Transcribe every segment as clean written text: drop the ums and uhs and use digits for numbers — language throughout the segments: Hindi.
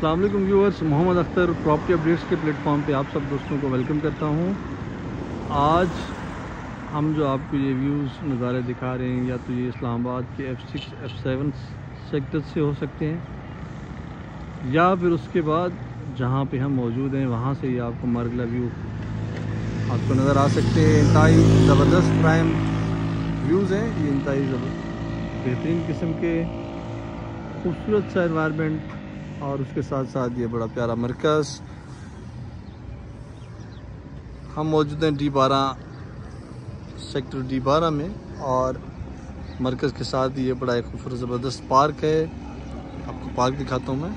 अस्सलाम वालेकुम viewers, Mohammad Akhtar property updates के प्लेटफॉर्म पे आप सब दोस्तों को वेलकम करता हूँ। आज हम जो आपको ये व्यूज़ नज़ारे दिखा रहे हैं या तो ये इस्लामाबाद के F6 F7 सेक्टर से हो सकते हैं या फिर उसके बाद जहाँ पे हम मौजूद हैं वहाँ से ही आपको मरगला व्यू आपको नज़र आ सकते हैं। इंतहाई ज़बरदस्त प्राइम व्यूज़ हैं ये, इंतहाई बेहतरीन किस्म के खूबसूरत सा एनवायरनमेंट और उसके साथ साथ ये बड़ा प्यारा मरकज़। हम मौजूद हैं D12 सेक्टर D12 में और मरकज़ के साथ ये बड़ा एक खूबसूरत ज़बरदस्त पार्क है। आपको पार्क दिखाता हूँ मैं,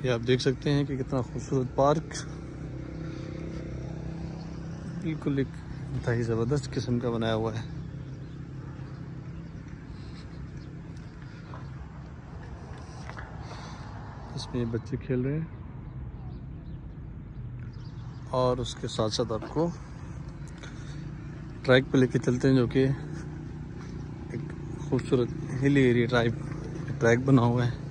ये आप देख सकते हैं कि कितना खूबसूरत पार्क, बिल्कुल एक इंतहाई ज़बरदस्त किस्म का बनाया हुआ है। इसमें बच्चे खेल रहे हैं और उसके साथ साथ आपको ट्रैक पे लेके चलते हैं जो कि एक खूबसूरत हिली एरिया टाइप ट्रैक बना हुआ है।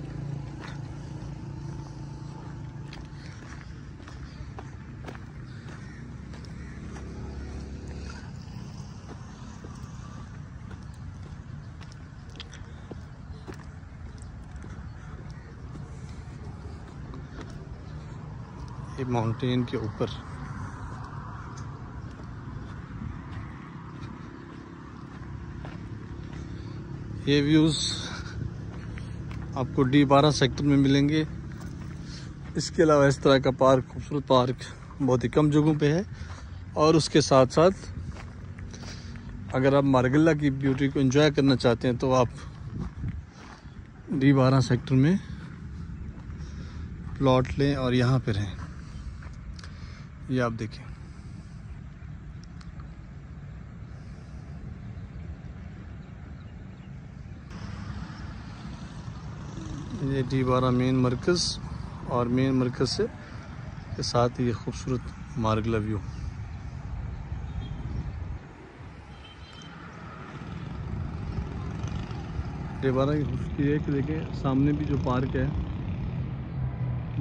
ये माउंटेन के ऊपर ये व्यूज़ आपको D12 सेक्टर में मिलेंगे। इसके अलावा इस तरह का पार्क, खूबसूरत पार्क बहुत ही कम जगहों पे है। और उसके साथ साथ अगर आप मारगल्ला की ब्यूटी को एंजॉय करना चाहते हैं तो आप D12 सेक्टर में प्लॉट लें और यहाँ पे रहें। ये आप देखें, ये D12 मेन मरकज़ और मेन मरकज़ से के साथ ये खूबसूरत मारगला व्यू। D12 की खूबसूरती है कि देखें सामने भी जो पार्क है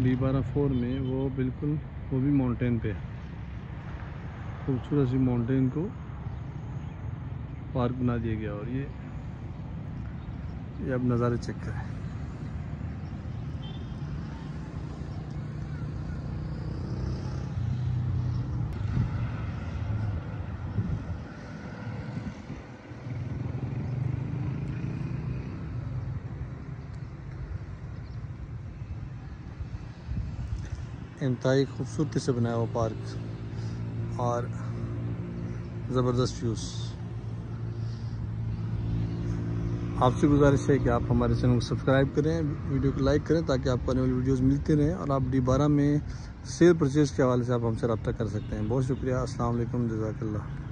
D12 4 में, वो बिल्कुल वो भी माउंटेन पे है। खूबसूरत सी माउंटेन को पार्क बना दिया गया और ये अब नज़ारे चेक करें। इंतहाई खूबसूरती से बनाया हुआ पार्क और ज़बरदस्त व्यूज़। आपसे गुजारिश है कि आप हमारे चैनल को सब्सक्राइब करें, वीडियो को लाइक करें ताकि आपको आने वाली वीडियोज़ मिलती रहें और आप D12 में सेल परचेज़ के हवाले से आप हमसे रब्ता कर सकते हैं। बहुत शुक्रिया। अस्सलाम वालेकुम, जज़ाकल्लाह।